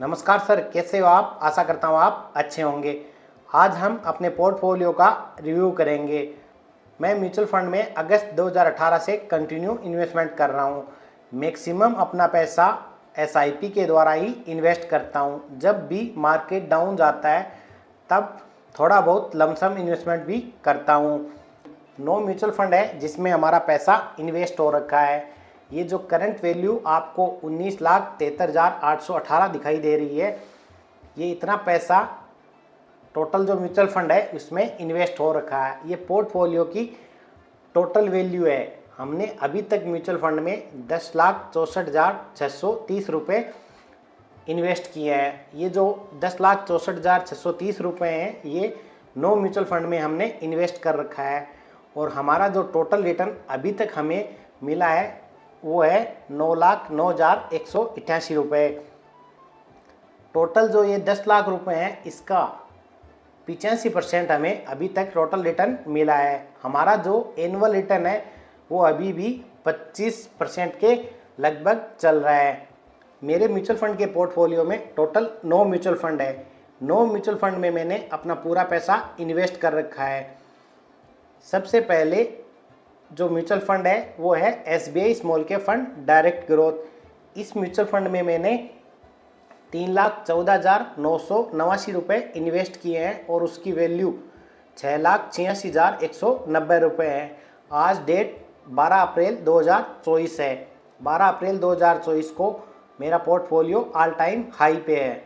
नमस्कार सर, कैसे हो आप? आशा करता हूँ आप अच्छे होंगे। आज हम अपने पोर्टफोलियो का रिव्यू करेंगे। मैं म्यूचुअल फंड में अगस्त 2018 से कंटिन्यू इन्वेस्टमेंट कर रहा हूँ। मैक्सिमम अपना पैसा एसआईपी के द्वारा ही इन्वेस्ट करता हूँ। जब भी मार्केट डाउन जाता है तब थोड़ा बहुत लमसम इन्वेस्टमेंट भी करता हूँ। नो म्यूचुअल फंड है जिसमें हमारा पैसा इन्वेस्ट हो रखा है। ये जो करंट वैल्यू आपको 19,73,818 दिखाई दे रही है, ये इतना पैसा टोटल जो म्यूचुअल फंड है उसमें इन्वेस्ट हो रखा है। ये पोर्टफोलियो की टोटल वैल्यू है। हमने अभी तक म्यूचुअल फंड में 10,64,630 रुपये इन्वेस्ट किए हैं। ये जो 10,64,630 रुपये हैं, ये नो म्यूचुअल फंड में हमने इन्वेस्ट कर रखा है और हमारा जो टोटल रिटर्न अभी तक हमें मिला है वो है 9,09,188 रुपये। टोटल जो ये 10 लाख रुपए हैं, इसका 85% हमें अभी तक टोटल रिटर्न मिला है। हमारा जो एनुअल रिटर्न है वो अभी भी 25% के लगभग चल रहा है। मेरे म्यूचुअल फंड के पोर्टफोलियो में टोटल 9 म्यूचुअल फंड है। 9 म्यूचुअल फंड में मैंने अपना पूरा पैसा इन्वेस्ट कर रखा है। सबसे पहले जो म्यूचुअल फंड है वो है SBI small cap fund direct growth. इस म्यूचुअल फंड में मैंने 3,14,989 रुपये इन्वेस्ट किए हैं और उसकी वैल्यू 6,86,190 रुपये है। आज डेट 12 अप्रैल 2024 है। 12 अप्रैल 2024 को मेरा पोर्टफोलियो ऑल टाइम हाई पे है।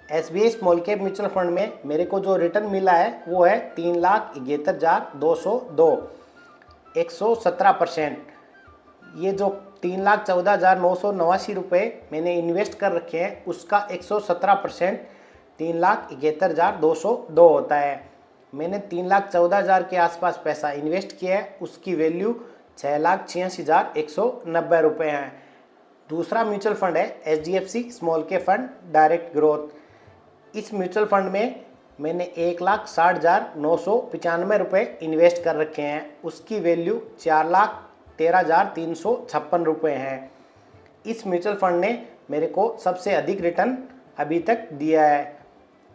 SBI small cap mutual fund में मेरे को जो रिटर्न मिला है वो है 3,71,202, 117%। ये जो 3,14,989 रुपये मैंने इन्वेस्ट कर रखे हैं उसका 117% 3,71,202 होता है। मैंने 3,14,000 के आसपास पैसा इन्वेस्ट किया है, उसकी वैल्यू 6,86,190 रुपये है। दूसरा म्यूचुअल फंड है HDFC small cap fund direct growth. इस म्यूचुअल फंड में मैंने 1,60,995 रुपये इन्वेस्ट कर रखे हैं, उसकी वैल्यू 4,13,356 रुपये है। इस म्यूचुअल फंड ने मेरे को सबसे अधिक रिटर्न अभी तक दिया है।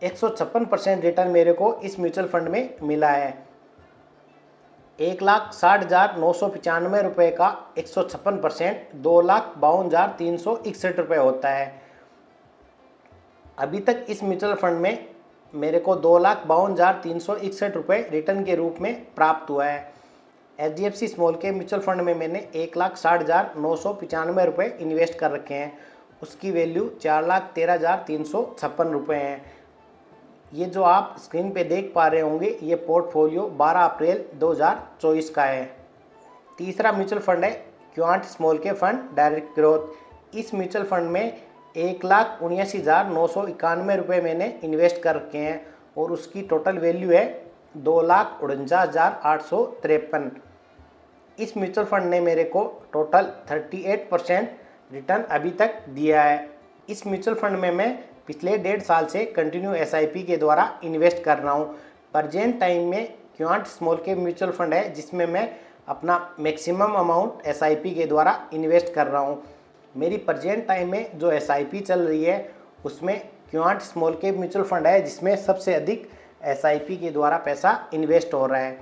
156% रिटर्न मेरे को इस म्यूचुअल फंड में मिला है। 1,60,995 रुपये का 156% 2,52,361 रुपये होता है। अभी तक इस म्यूचुअल फंड में मेरे को 2,52,361 रुपये रिटर्न के रूप में प्राप्त हुआ है। HDFC small cap mutual fund में मैंने 1,60,995 रुपये इन्वेस्ट कर रखे हैं, उसकी वैल्यू 4,13,356 रुपये है। ये जो आप स्क्रीन पे देख पा रहे होंगे ये पोर्टफोलियो 12 अप्रैल 2024 का है। तीसरा म्यूचुअल फंड है quant small cap fund direct growth. इस म्यूचुअल फंड में 1,79,991 रुपये मैंने इन्वेस्ट कर रखे हैं और उसकी टोटल वैल्यू है 2,49,853। इस म्यूचुअल फंड ने मेरे को टोटल 38% रिटर्न अभी तक दिया है। इस म्यूचुअल फंड में मैं पिछले 1.5 साल से कंटिन्यू एसआईपी के द्वारा इन्वेस्ट कर रहा हूँ। प्रेजेंट टाइम में quant small cap mutual fund है जिसमें मैं अपना मैक्सिमम अमाउंट एसआईपी के द्वारा इन्वेस्ट कर रहा हूँ। मेरी प्रेजेंट टाइम में जो एसआईपी चल रही है उसमें quant small cap mutual fund है जिसमें सबसे अधिक एसआईपी के द्वारा पैसा इन्वेस्ट हो रहा है।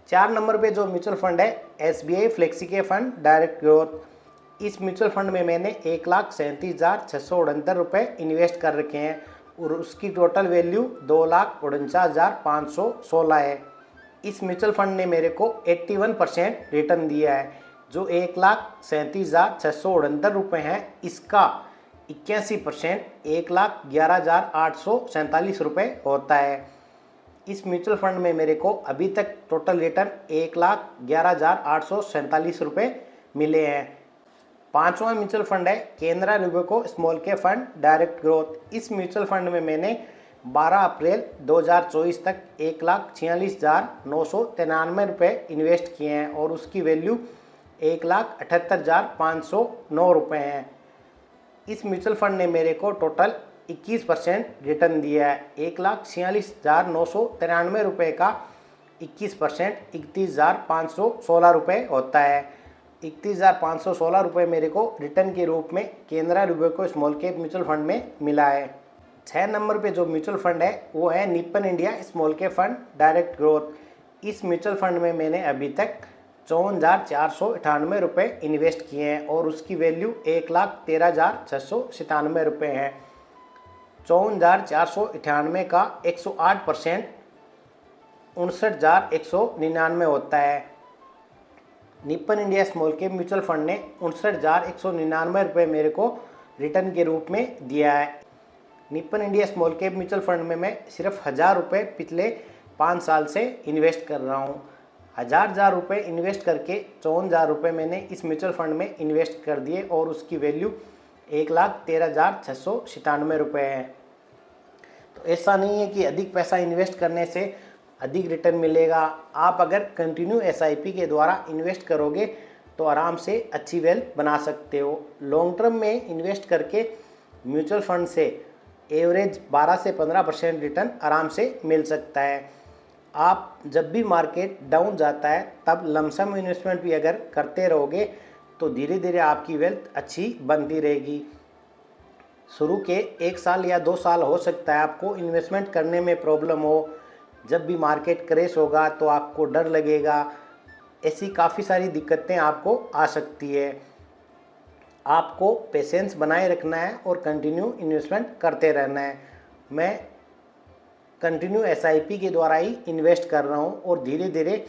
4 नंबर पे जो म्यूचुअल फंड है SBI flexi cap fund direct growth. इस म्यूचुअल फंड में मैंने 1,37,669 रुपये इन्वेस्ट कर रखे हैं और उसकी टोटल वैल्यू 2,49,516 है। इस म्यूचुअल फंड ने मेरे को 81% रिटर्न दिया है। जो 1,37,669 रुपये हैं इसका 81% 1,11,847 रुपये होता है। इस म्यूचुअल फंड में मेरे को अभी तक टोटल रिटर्न 1,11,847 रुपये मिले हैं। 5वां म्यूचुअल फंड है Canara Robeco small cap fund direct growth. इस म्यूचुअल फंड में मैंने 12 अप्रैल 2024 तक 1,46,993 रुपये इन्वेस्ट किए हैं और उसकी वैल्यू 1,78,509 रुपये हैं। इस म्यूचुअल फंड ने मेरे को टोटल 21% रिटर्न दिया है। 1,46,993 रुपये का 21% 31,516 रुपये होता है। 31,516 रुपये मेरे को रिटर्न के रूप में Canara Robeco small cap mutual fund में मिला है। 6 नंबर पे जो म्यूचुअल फंड है वो है Nippon India small cap fund direct growth. इस म्यूचुअल फंड में मैंने अभी तक 54,498 रुपये इन्वेस्ट किए हैं और उसकी वैल्यू 1,13,697 रुपये है। 54,498 का 108% 59,199 होता है। Nippon India small cap mutual fund ने 59,199 रुपये मेरे को रिटर्न के रूप में दिया है। Nippon India small cap mutual fund में मैं सिर्फ 1,000 रुपये पिछले 5 साल से इन्वेस्ट कर रहा हूँ। 1,000 रुपये इन्वेस्ट करके 54,000 रुपये मैंने इस म्यूचुअल फंड में इन्वेस्ट कर दिए और उसकी वैल्यू 1,13,697 रुपये है। तो ऐसा नहीं है कि अधिक पैसा इन्वेस्ट करने से अधिक रिटर्न मिलेगा। आप अगर कंटिन्यू SIP के द्वारा इन्वेस्ट करोगे तो आराम से अच्छी वेल्थ बना सकते हो। लॉन्ग टर्म में इन्वेस्ट करके म्यूचुअल फंड से एवरेज 12 से 15% रिटर्न आराम से मिल सकता है। आप जब भी मार्केट डाउन जाता है तब लमसम इन्वेस्टमेंट भी अगर करते रहोगे तो धीरे धीरे आपकी वेल्थ अच्छी बनती रहेगी। शुरू के 1 साल या 2 साल हो सकता है आपको इन्वेस्टमेंट करने में प्रॉब्लम हो। जब भी मार्केट क्रैश होगा तो आपको डर लगेगा। ऐसी काफ़ी सारी दिक्कतें आपको आ सकती है। आपको पेशेंस बनाए रखना है और कंटिन्यू इन्वेस्टमेंट करते रहना है। मैं कंटिन्यू SIP के द्वारा ही इन्वेस्ट कर रहा हूँ और धीरे धीरे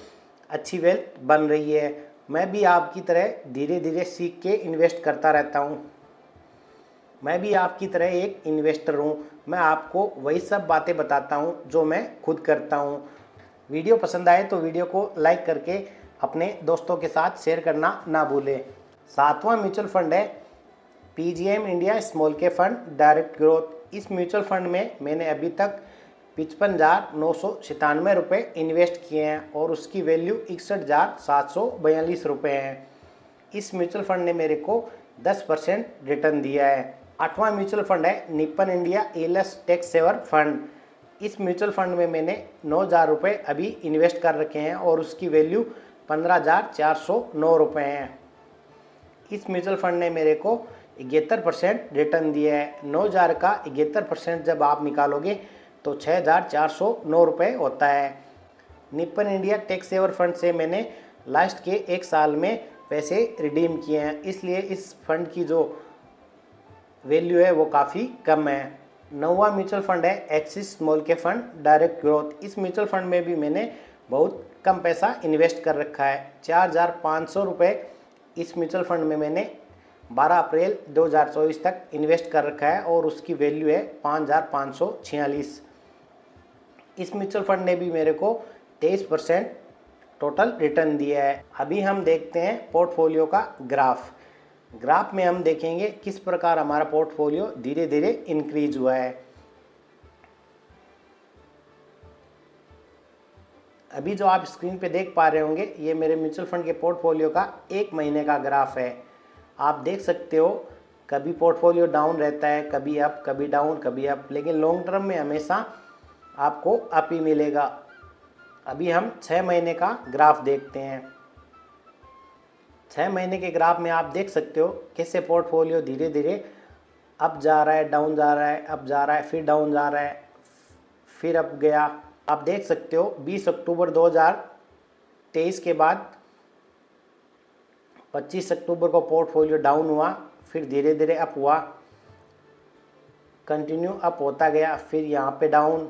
अच्छी वेल्थ बन रही है। मैं भी आपकी तरह धीरे धीरे सीख के इन्वेस्ट करता रहता हूँ। मैं भी आपकी तरह एक इन्वेस्टर हूँ। मैं आपको वही सब बातें बताता हूँ जो मैं खुद करता हूँ। वीडियो पसंद आए तो वीडियो को लाइक करके अपने दोस्तों के साथ शेयर करना ना भूलें। 7वां म्यूचुअल फंड है PGM India small cap fund direct growth. इस म्यूचुअल फंड में मैंने अभी तक 55,997 रुपये इन्वेस्ट किए हैं और उसकी वैल्यू 61,742 रुपये है। इस म्यूचुअल फंड ने मेरे को 10% रिटर्न दिया है। 8वां म्यूचुअल फंड है Nippon India ALS tax saver fund. इस म्यूचुअल फंड में मैंने 9,000 रुपये अभी इन्वेस्ट कर रखे हैं और उसकी वैल्यू 15,409 रुपये है। इस म्यूचुअल फंड ने मेरे को 71% रिटर्न दिया है। 9,000 का 71% जब आप निकालोगे तो 6,409 रुपये होता है। Nippon India tax saver fund से मैंने लास्ट के 1 साल में पैसे रिडीम किए हैं, इसलिए इस फंड की जो वैल्यू है वो काफ़ी कम है। 9वां म्यूचुअल फंड है axis small cap fund direct growth. इस म्यूचुअल फंड में भी मैंने बहुत कम पैसा इन्वेस्ट कर रखा है। 4,500 रुपये इस म्यूचुअल फंड में मैंने 12 अप्रैल 2024 तक इन्वेस्ट कर रखा है और उसकी वैल्यू है 5,546। इस म्यूचुअल फंड ने भी मेरे को 23% टोटल रिटर्न दिया है। अभी हम देखते हैं पोर्टफोलियो का ग्राफ में हम देखेंगे किस प्रकार हमारा पोर्टफोलियो धीरे धीरे इंक्रीज हुआ है। अभी जो आप स्क्रीन पे देख पा रहे होंगे ये मेरे म्यूचुअल फंड के पोर्टफोलियो का 1 महीने का ग्राफ है। आप देख सकते हो कभी पोर्टफोलियो डाउन रहता है, कभी अप, कभी डाउन, कभी अप, लेकिन लॉन्ग टर्म में हमेशा आपको अप ही मिलेगा। अभी हम 6 महीने का ग्राफ देखते हैं। 6 महीने के ग्राफ में आप देख सकते हो कैसे पोर्टफोलियो धीरे धीरे अप जा रहा है, डाउन जा रहा है, अप जा रहा है, फिर डाउन जा रहा है, फिर अप गया। आप देख सकते हो 20 अक्टूबर 2023 के बाद 25 अक्टूबर को पोर्टफोलियो डाउन हुआ, फिर धीरे धीरे अप हुआ, कंटिन्यू अप होता गया, फिर यहाँ पे डाउन।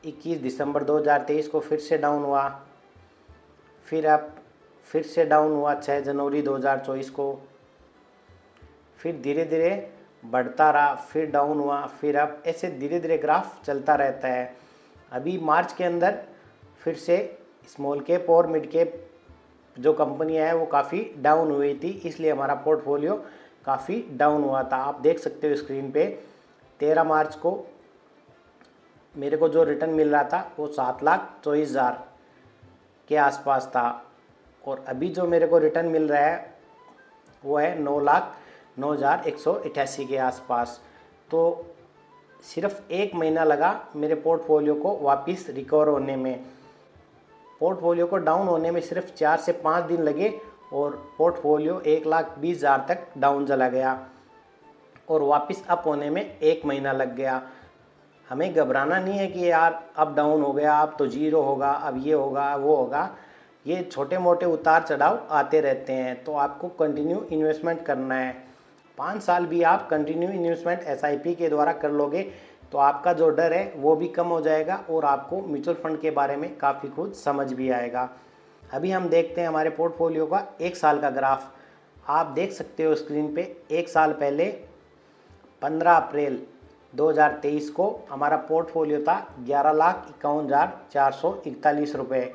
21 दिसंबर 2023 को फिर से डाउन हुआ, फिर अप, फिर से डाउन हुआ 6 जनवरी 2024 को, फिर धीरे धीरे बढ़ता रहा, फिर डाउन हुआ, फिर अप। ऐसे धीरे धीरे ग्राफ चलता रहता है। अभी मार्च के अंदर फिर से स्मॉल कैप और मिड कैप जो कंपनियां हैं वो काफ़ी डाउन हुई थी, इसलिए हमारा पोर्टफोलियो काफ़ी डाउन हुआ था। आप देख सकते हो स्क्रीन पे 13 मार्च को मेरे को जो रिटर्न मिल रहा था वो 7,24,000 के आसपास था और अभी जो मेरे को रिटर्न मिल रहा है वो है 9,09,188 के आसपास। तो सिर्फ 1 महीना लगा मेरे पोर्टफोलियो को वापस रिकवर होने में। पोर्टफोलियो को डाउन होने में सिर्फ 4 से 5 दिन लगे और पोर्टफोलियो 1,20,000 तक डाउन चला गया और वापस अप होने में 1 महीना लग गया। हमें घबराना नहीं है कि यार अब डाउन हो गया, अब तो जीरो होगा, अब ये होगा वो होगा। ये छोटे मोटे उतार चढ़ाव आते रहते हैं, तो आपको कंटिन्यू इन्वेस्टमेंट करना है। 5 साल भी आप कंटिन्यू इन्वेस्टमेंट एसआईपी के द्वारा कर लोगे तो आपका जो डर है वो भी कम हो जाएगा और आपको म्यूचुअल फंड के बारे में काफ़ी कुछ समझ भी आएगा। अभी हम देखते हैं हमारे पोर्टफोलियो का 1 साल का ग्राफ। आप देख सकते हो स्क्रीन पे 1 साल पहले 15 अप्रैल 2023 को हमारा पोर्टफोलियो था 11,51,441 रुपये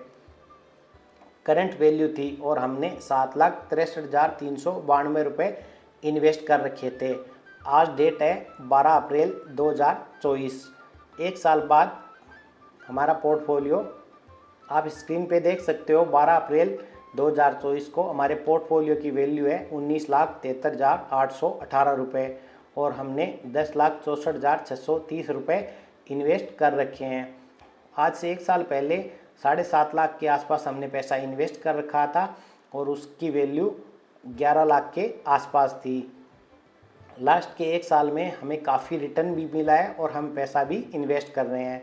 करंट वैल्यू थी और हमने 7,63,392 रुपये इन्वेस्ट कर रखे थे। आज डेट है 12 अप्रैल 2024। 1 साल बाद हमारा पोर्टफोलियो आप स्क्रीन पे देख सकते हो। 12 अप्रैल 2024 को हमारे पोर्टफोलियो की वैल्यू है 19,73,818 रुपये और हमने 10,64,630 रुपये इन्वेस्ट कर रखे हैं। आज से 1 साल पहले 7.5 लाख के आसपास हमने पैसा इन्वेस्ट कर रखा था और उसकी वैल्यू 11 लाख के आसपास थी। लास्ट के 1 साल में हमें काफ़ी रिटर्न भी मिला है और हम पैसा भी इन्वेस्ट कर रहे हैं।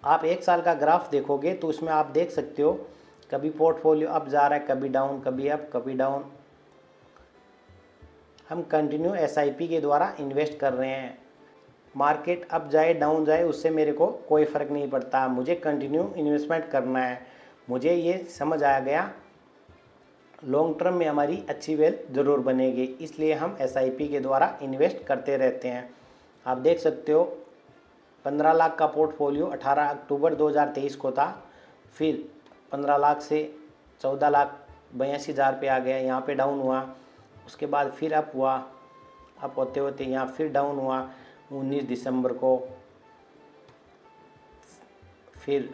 आप 1 साल का ग्राफ देखोगे तो उसमें आप देख सकते हो कभी पोर्टफोलियो अप जा रहा है, कभी डाउन, कभी अप, कभी डाउन। हम कंटिन्यू एसआईपी के द्वारा इन्वेस्ट कर रहे हैं। मार्केट अप जाए डाउन जाए उससे मेरे को कोई फ़र्क नहीं पड़ता, मुझे कंटिन्यू इन्वेस्टमेंट करना है। मुझे ये समझ आ गया लॉन्ग टर्म में हमारी अच्छी वेल्थ ज़रूर बनेगी, इसलिए हम एसआईपी के द्वारा इन्वेस्ट करते रहते हैं। आप देख सकते हो 15 लाख का पोर्टफोलियो 18 अक्टूबर 2023 को था, फिर 15 लाख से 14,82,000 पे आ गया, यहाँ पे डाउन हुआ। उसके बाद फिर अप हुआ, अप होते होते यहाँ फिर डाउन हुआ 19 दिसंबर को। फिर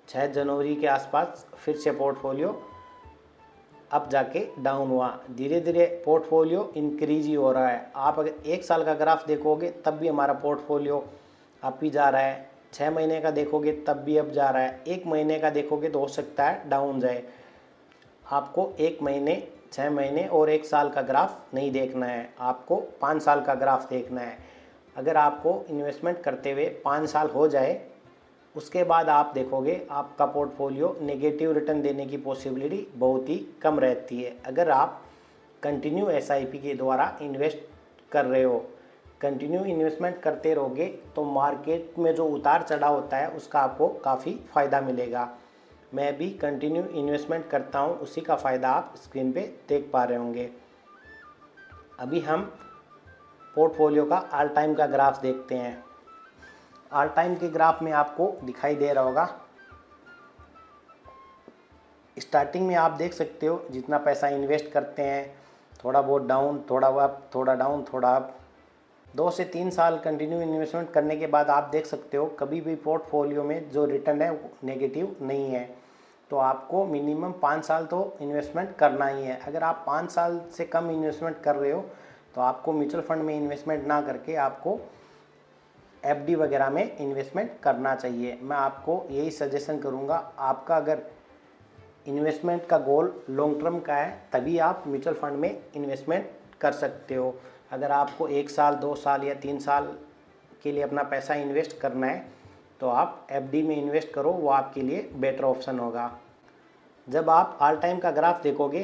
6 जनवरी के आसपास फिर से पोर्टफोलियो अब जाके डाउन हुआ। धीरे धीरे पोर्टफोलियो इंक्रीज ही हो रहा है। आप अगर 1 साल का ग्राफ देखोगे तब भी हमारा पोर्टफोलियो अप ही जा रहा है। 6 महीने का देखोगे तब भी अप जा रहा है। 1 महीने का देखोगे तो हो सकता है डाउन जाए। आपको 1 महीने, 6 महीने और 1 साल का ग्राफ नहीं देखना है, आपको 5 साल का ग्राफ देखना है। अगर आपको इन्वेस्टमेंट करते हुए 5 साल हो जाए उसके बाद आप देखोगे आपका पोर्टफोलियो नेगेटिव रिटर्न देने की पॉसिबिलिटी बहुत ही कम रहती है। अगर आप कंटिन्यू एसआईपी के द्वारा इन्वेस्ट कर रहे हो, कंटिन्यू इन्वेस्टमेंट करते रहोगे तो मार्केट में जो उतार चढ़ाव होता है उसका आपको काफ़ी फ़ायदा मिलेगा। मैं भी कंटिन्यू इन्वेस्टमेंट करता हूँ, उसी का फ़ायदा आप स्क्रीन पे देख पा रहे होंगे। अभी हम पोर्टफोलियो का ऑल टाइम का ग्राफ देखते हैं। ऑल टाइम के ग्राफ में आपको दिखाई दे रहा होगा, स्टार्टिंग में आप देख सकते हो जितना पैसा इन्वेस्ट करते हैं, थोड़ा बहुत डाउन, थोड़ा अप, थोड़ा डाउन, थोड़ा अप। 2 से 3 साल कंटिन्यू इन्वेस्टमेंट करने के बाद आप देख सकते हो कभी भी पोर्टफोलियो में जो रिटर्न है वो नेगेटिव नहीं है। तो आपको मिनिमम 5 साल तो इन्वेस्टमेंट करना ही है। अगर आप 5 साल से कम इन्वेस्टमेंट कर रहे हो तो आपको म्यूचुअल फंड में इन्वेस्टमेंट ना करके आपको एफडी वगैरह में इन्वेस्टमेंट करना चाहिए। मैं आपको यही सजेशन करूँगा। आपका अगर इन्वेस्टमेंट का गोल लॉन्ग टर्म का है तभी आप म्यूचुअल फंड में इन्वेस्टमेंट कर सकते हो। अगर आपको 1 साल, 2 साल या 3 साल के लिए अपना पैसा इन्वेस्ट करना है तो आप एफडी में इन्वेस्ट करो, वो आपके लिए बेटर ऑप्शन होगा। जब आप ऑल टाइम का ग्राफ देखोगे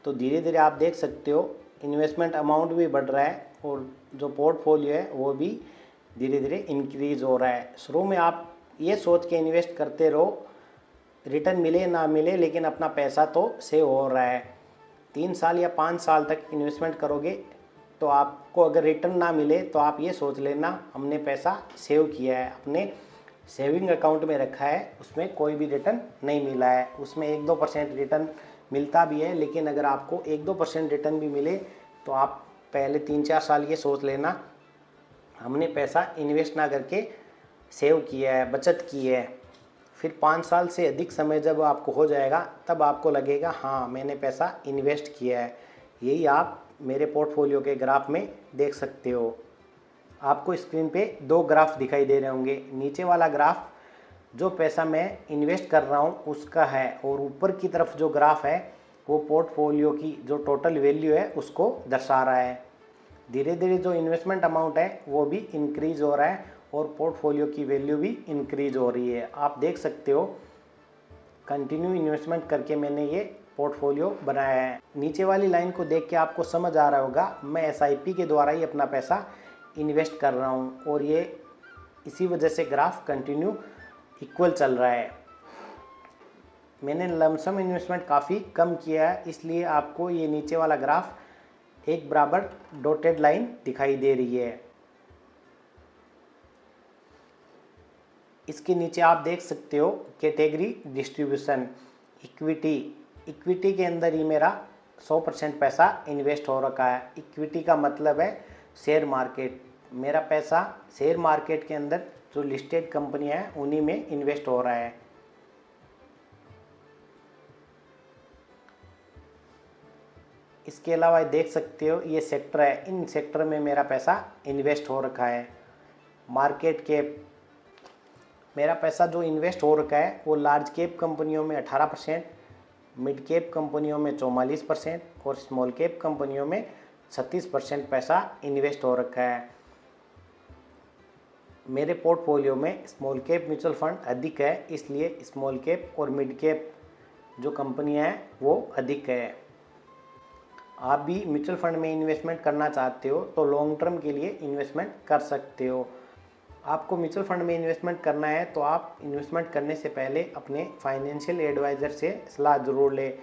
तो धीरे धीरे आप देख सकते हो इन्वेस्टमेंट अमाउंट भी बढ़ रहा है और जो पोर्टफोलियो है वो भी धीरे धीरे इंक्रीज़ हो रहा है। शुरू में आप ये सोच के इन्वेस्ट करते रहो रिटर्न मिले ना मिले लेकिन अपना पैसा तो सेव हो रहा है। 3 साल या 5 साल तक इन्वेस्टमेंट करोगे तो आपको अगर रिटर्न ना मिले तो आप ये सोच लेना हमने पैसा सेव किया है, अपने सेविंग अकाउंट में रखा है, उसमें कोई भी रिटर्न नहीं मिला है। उसमें 1-2% रिटर्न मिलता भी है, लेकिन अगर आपको 1-2% रिटर्न भी मिले तो आप पहले 3-4 साल ये सोच लेना हमने पैसा इन्वेस्ट ना करके सेव किया है, बचत की है। फिर 5 साल से अधिक समय जब आपको हो जाएगा तब आपको लगेगा हाँ मैंने पैसा इन्वेस्ट किया है। यही आप मेरे पोर्टफोलियो के ग्राफ में देख सकते हो। आपको स्क्रीन पे 2 ग्राफ दिखाई दे रहे होंगे। नीचे वाला ग्राफ जो पैसा मैं इन्वेस्ट कर रहा हूँ उसका है और ऊपर की तरफ जो ग्राफ है वो पोर्टफोलियो की जो टोटल वैल्यू है उसको दर्शा रहा है। धीरे धीरे जो इन्वेस्टमेंट अमाउंट है वो भी इंक्रीज हो रहा है और पोर्टफोलियो की वैल्यू भी इंक्रीज हो रही है। आप देख सकते हो कंटिन्यू इन्वेस्टमेंट करके मैंने ये पोर्टफोलियो बनाया है। नीचे वाली लाइन को देख के आपको समझ आ रहा होगा मैं SIP के द्वारा ही अपना पैसा इन्वेस्ट कर रहा हूँ और ये इसी वजह से ग्राफ कंटिन्यू इक्वल चल रहा है। मैंने लमसम इन्वेस्टमेंट काफ़ी कम किया है, इसलिए आपको ये नीचे वाला ग्राफ एक बराबर डॉटेड लाइन दिखाई दे रही है। इसके नीचे आप देख सकते हो कैटेगरी डिस्ट्रीब्यूशन। इक्विटी के अंदर ही मेरा 100% पैसा इन्वेस्ट हो रखा है। इक्विटी का मतलब है शेयर मार्केट। मेरा पैसा शेयर मार्केट के अंदर जो लिस्टेड कंपनियां हैं उन्हीं में इन्वेस्ट हो रहा है। इसके अलावा देख सकते हो ये सेक्टर है, इन सेक्टर में मेरा पैसा इन्वेस्ट हो रखा है। मार्केट कैप, मेरा पैसा जो इन्वेस्ट हो रखा है वो लार्ज कैप कंपनियों में 18%, मिड कैप कंपनियों में 44% और स्मॉल कैप कंपनियों में 36% पैसा इन्वेस्ट हो रखा है। मेरे पोर्टफोलियो में स्मॉल कैप म्यूचुअल फंड अधिक है, इसलिए स्मॉल कैप और मिड कैप जो कंपनियां हैं वो अधिक है। आप भी म्यूचुअल फंड में इन्वेस्टमेंट करना चाहते हो तो लॉन्ग टर्म के लिए इन्वेस्टमेंट कर सकते हो। आपको म्यूचुअल फंड में इन्वेस्टमेंट करना है तो आप इन्वेस्टमेंट करने से पहले अपने फाइनेंशियल एडवाइज़र से सलाह ज़रूर लें।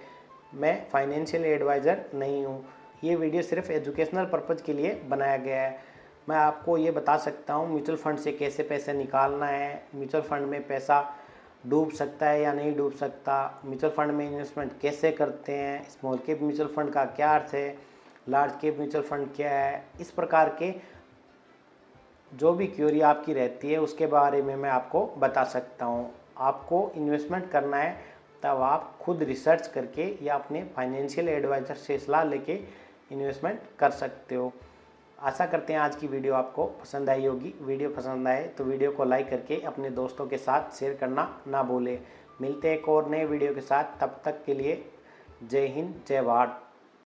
मैं फाइनेंशियल एडवाइज़र नहीं हूँ, ये वीडियो सिर्फ एजुकेशनल पर्पज़ के लिए बनाया गया है। मैं आपको ये बता सकता हूँ म्यूचुअल फंड से कैसे पैसे निकालना है, म्यूचुअल फंड में पैसा डूब सकता है या नहीं डूब सकता, म्यूचुअल फंड में इन्वेस्टमेंट कैसे करते हैं, स्मॉल कैप म्यूचुअल फंड का क्या अर्थ है, लार्ज कैप म्यूचुअल फंड क्या है। इस प्रकार के जो भी क्वेरी आपकी रहती है उसके बारे में मैं आपको बता सकता हूँ। आपको इन्वेस्टमेंट करना है तब आप खुद रिसर्च करके या अपने फाइनेंशियल एडवाइज़र से सलाह लेके इन्वेस्टमेंट कर सकते हो। आशा करते हैं आज की वीडियो आपको पसंद आई होगी। वीडियो पसंद आए तो वीडियो को लाइक करके अपने दोस्तों के साथ शेयर करना ना भूलें। मिलते हैं एक और नए वीडियो के साथ, तब तक के लिए जय हिंद जय भारत।